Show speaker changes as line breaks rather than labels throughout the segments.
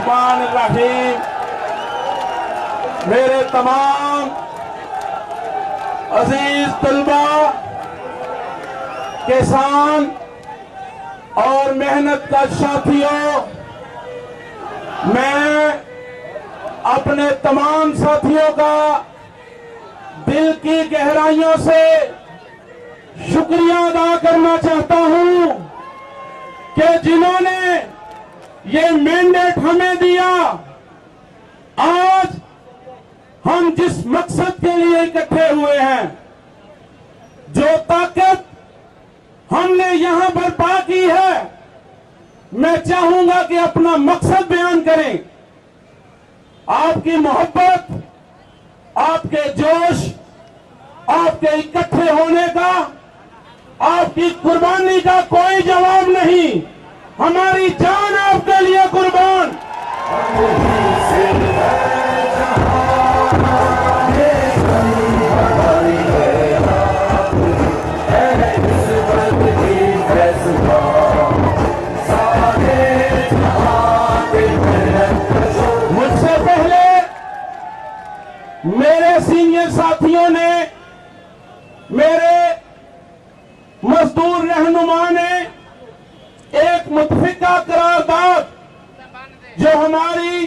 बिस्मिल्लाहिर्रहमानिर्रहीम। मेरे तमाम अजीज तलबा, किसान और मेहनत का साथियों, मैं अपने तमाम साथियों का दिल की गहराइयों से शुक्रिया अदा करना चाहता हूं कि जिन्होंने ये मैंडेट हमें दिया। आज हम जिस मकसद के लिए इकट्ठे हुए हैं, जो ताकत हमने यहां बर्पा की है, मैं चाहूंगा कि अपना मकसद बयान करें। आपकी मोहब्बत, आपके जोश, आपके इकट्ठे होने का, आपकी कुर्बानी का कोई जवाब नहीं। हमारी जान आपके लिए कुर्बान। मुझसे पहले मेरे सीनियर साथियों ने, मेरे मजदूर रहनुमा ने एक मुत्तफिका करारदाद जो हमारी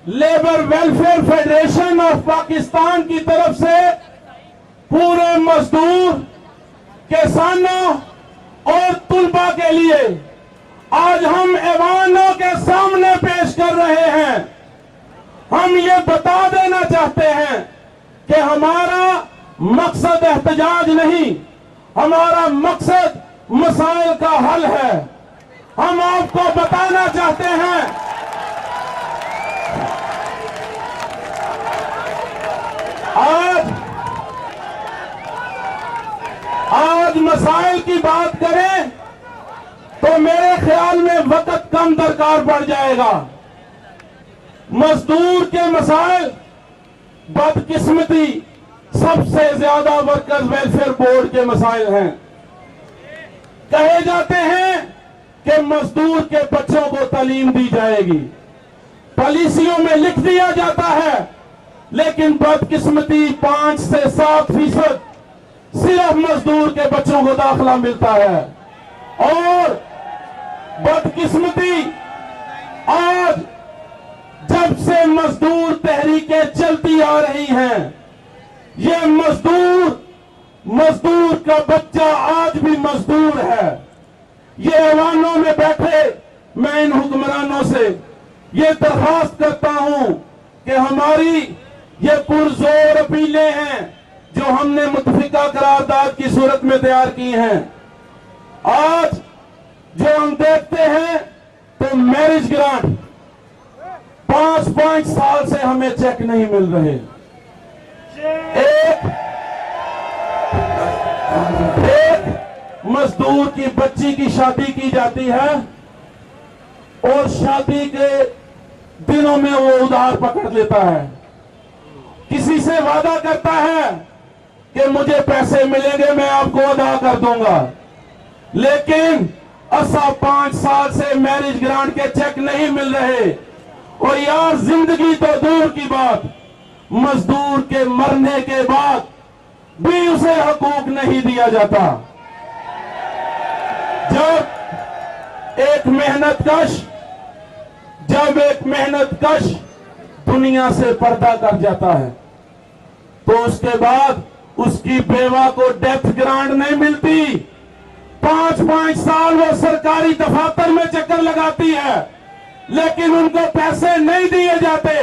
labour welfare federation of Pakistan की तरफ से पूरे मजदूर, किसानों और तुलबा के लिए आज हम ऐवानों के सामने पेश कर रहे हैं। हम ये बता देना चाहते हैं कि हमारा मकसद एहतजाज नहीं, हमारा मकसद मसाइल का हल है। हम आपको बताना चाहते हैं, आज मसाइल की बात करें तो मेरे ख्याल में वक्त कम दरकार पड़ जाएगा। मजदूर के मसाइल, बदकिस्मती सबसे ज्यादा वर्कर्स वेलफेयर बोर्ड के मसाइल हैं। कहे जाते हैं कि मजदूर के बच्चों को तालीम दी जाएगी, पॉलिसियों में लिख दिया जाता है, लेकिन बदकिस्मती 5 से 7% सिर्फ मजदूर के बच्चों को दाखिला मिलता है। और बदकिस्मती आज जब से मजदूर तहरीकें चलती आ रही हैं, ये मजदूर का बच्चा आज भी मजदूर है। ये ऐवानों में बैठे मैं इन हुक्मरानों से ये दरखास्त करता हूं कि हमारी ये पुरजोर अपीलें हैं जो हमने मुत्तफिका करारदाद की सूरत में तैयार की हैं। आज जो हम देखते हैं तो मैरिज ग्रांट 5-5 साल से हमें चेक नहीं मिल रहे। एक मजदूर की बच्ची की शादी की जाती है और शादी के दिनों में वो उधार पकड़ लेता है, किसी से वादा करता है कि मुझे पैसे मिलेंगे, मैं आपको अदा कर दूंगा, लेकिन 5 साल से मैरिज ग्रांट के चेक नहीं मिल रहे। और यार, जिंदगी तो दूर की बात, मजदूर के मरने के बाद भी उसे हकूक नहीं दिया जाता। जब एक मेहनतकश दुनिया से पर्दा कर जाता है तो उसके बाद उसकी बेवा को डेथ ग्रांट नहीं मिलती। 5-5 साल वो सरकारी दफातर में चक्कर लगाती है, लेकिन उनको पैसे नहीं दिए जाते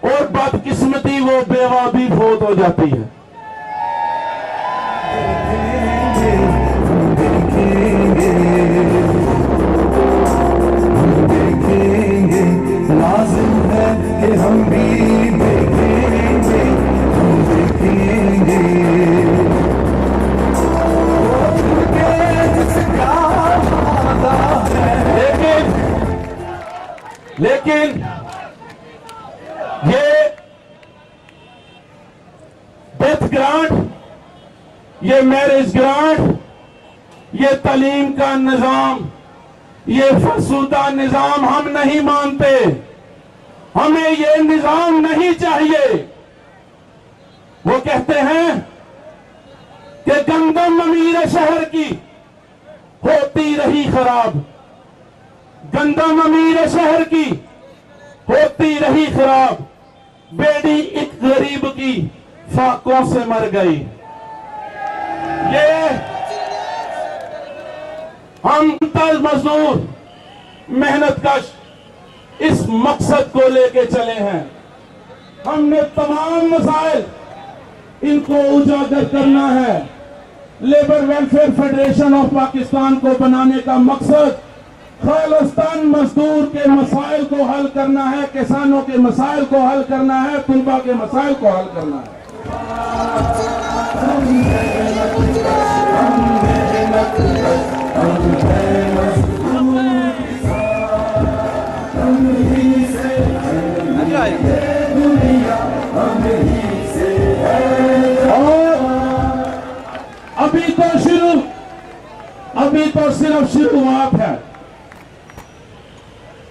और बदकिस्मती वो बेवा भी फौत हो जाती है।
लाजिम है कि हम भी देखेंगे, हम देखेंगे
लेकिन ये डेथ ग्रांट, ये मैरिज ग्रांट, ये तालीम का निजाम, ये फरसुदा निजाम हम नहीं मानते, हमें ये निजाम नहीं चाहिए। वो कहते हैं कि गंदम अमीर शहर की होती रही खराब, गंदम अमीर शहर की होती रही खराब, बेटी एक गरीब की फाकों से मर गई। ये हम तल मजदूर मेहनत कश इस मकसद को लेके चले हैं। हमने तमाम मसाइल इनको उजागर करना है। Labour welfare federation of Pakistan को बनाने का मकसद खालिस्तान मजदूर के मसाइल को हल करना है, किसानों के मसाइल को हल करना है, तुलबा के मसाइल को हल करना है। अभी तो सिर्फ शुरुआत है।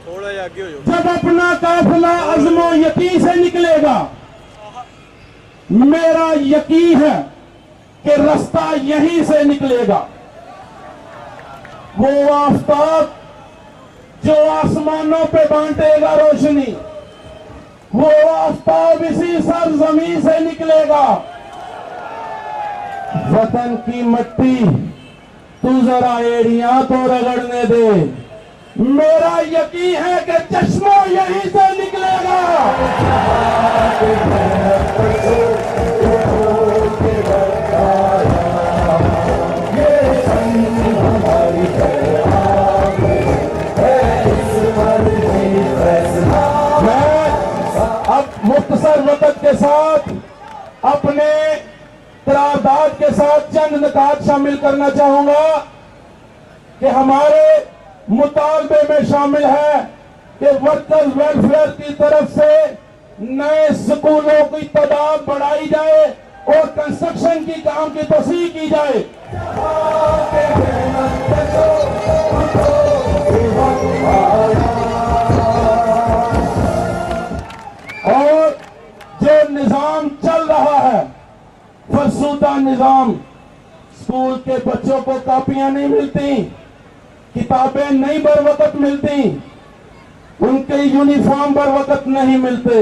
थोड़ा आगे हो जाओ।
जब अपना काफिला अज़्मो यकीन से निकलेगा, मेरा यकीन है कि रास्ता यहीं से निकलेगा। वो आफताब जो आसमानों पे बांटेगा रोशनी, वो आफताब इसी सरजमीन से निकलेगा। वतन की मट्टी तू जरा एड़ियां तो रगड़ने दे, मेरा यकीन है कि चश्मा यहीं से निकलेगा। मैं अब मुख्तसर वक़्त के साथ अपने करारदाद के साथ चंद निकात शामिल करना चाहूंगा कि हमारे मुतालबे में शामिल है कि वर्कर्स वेलफेयर की तरफ से नए स्कूलों की तादाद बढ़ाई जाए और कंस्ट्रक्शन की काम की तस्वीर की जाए। और जो निजाम चल रहा है फरसुदा निजाम, स्कूल के बच्चों को कॉपियां नहीं मिलती, किताबें नहीं बर वक्त मिलती, उनके यूनिफॉर्म बर वक्त नहीं मिलते,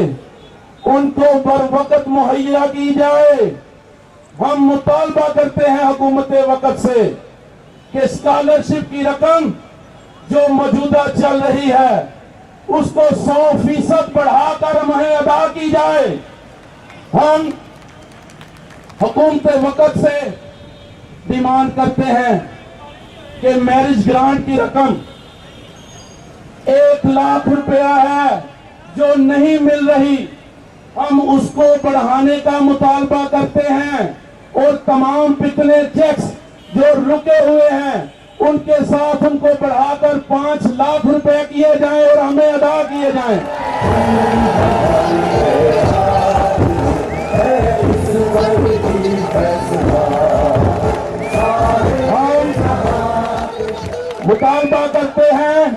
उनको बर वक्त मुहैया की जाए। हम मुतालबा करते हैं हुकूमत वक्त से कि स्कॉलरशिप की रकम जो मौजूदा चल रही है उसको 100% बढ़ाकर हमें अदा की जाए। हम हुकूमत वक्त से डिमांड करते हैं कि मैरिज ग्रांट की रकम 1 लाख रुपया है जो नहीं मिल रही, हम उसको बढ़ाने का मुतालबा करते हैं और तमाम पिछले चेक्स जो रुके हुए हैं उनके साथ उनको बढ़ाकर 5 लाख रुपए किए जाएं और हमें अदा किए जाएं। हम मुतालबा करते हैं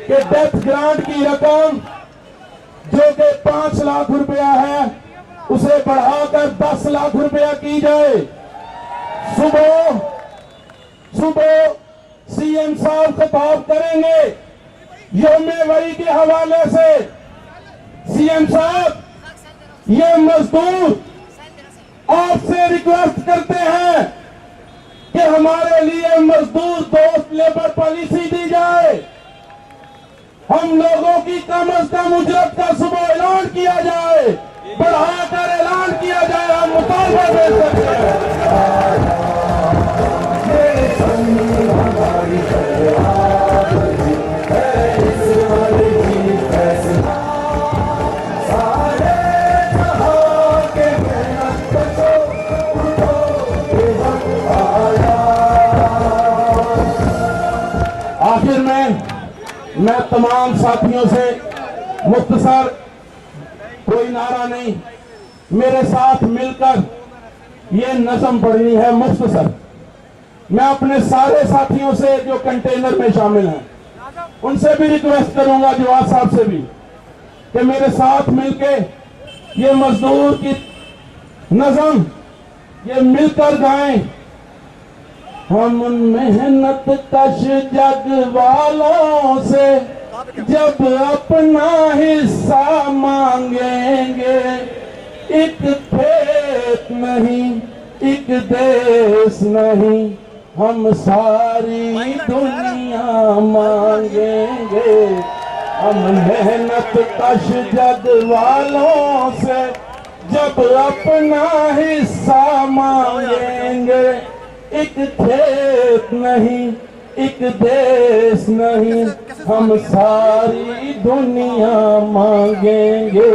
कि डेथ ग्रांट की रकम जो कि 5 लाख रुपया है उसे बढ़ाकर 10 लाख रुपया की जाए। सुबह सीएम साहब खिताब करेंगे यौम वही के हवाले से। सीएम साहब, ये मजदूर आपसे रिक्वेस्ट करते हैं कि हमारे लिए मजदूर दोस्त लेबर पॉलिसी दी जाए, हम लोगों की कम अज कम उजरत का सुबह ऐलान किया जाए, बढ़ाकर ऐलान किया जाए। हम मुतालबा दे सकते हैं। आखिर में मैं तमाम साथियों से मुख्तसर, कोई नारा नहीं, मेरे साथ मिलकर ये नज़म पढ़नी है मुख्तसर। मैं अपने सारे साथियों से जो कंटेनर में शामिल हैं उनसे भी रिक्वेस्ट करूंगा, जवाब साहब से भी, कि मेरे साथ मिलके ये मजदूर की नज़म ये मिलकर गाएं। हम मेहनत कश जग वालों से जब अपना हिस्सा मांगेंगे, एक खेत नहीं एक देश नहीं, हम सारी दुनिया मांगेंगे। हम मेहनत कश जग वालों से जब अपना हिस्सा मांगेंगे, एक खेत नहीं एक देश नहीं, हम सारी दुनिया मांगेंगे।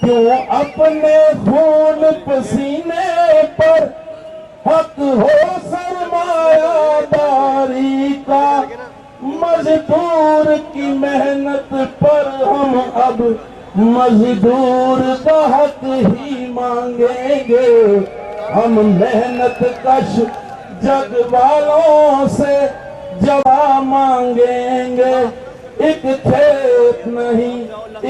क्यों अपने खून पसीने पर हक हो सरमायादारी का, मजदूर की मेहनत पर हम अब मजदूर का हक ही मांगेंगे। हम मेहनत कश जग वालों से जवाब मांगेंगे, एक खेत नहीं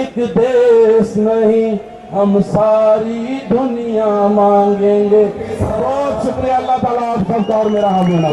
एक देश नहीं, हम सारी दुनिया मांगेंगे। बहुत शुक्रिया, अल्लाह ताला आप सबका और मेरा हाथ मिला।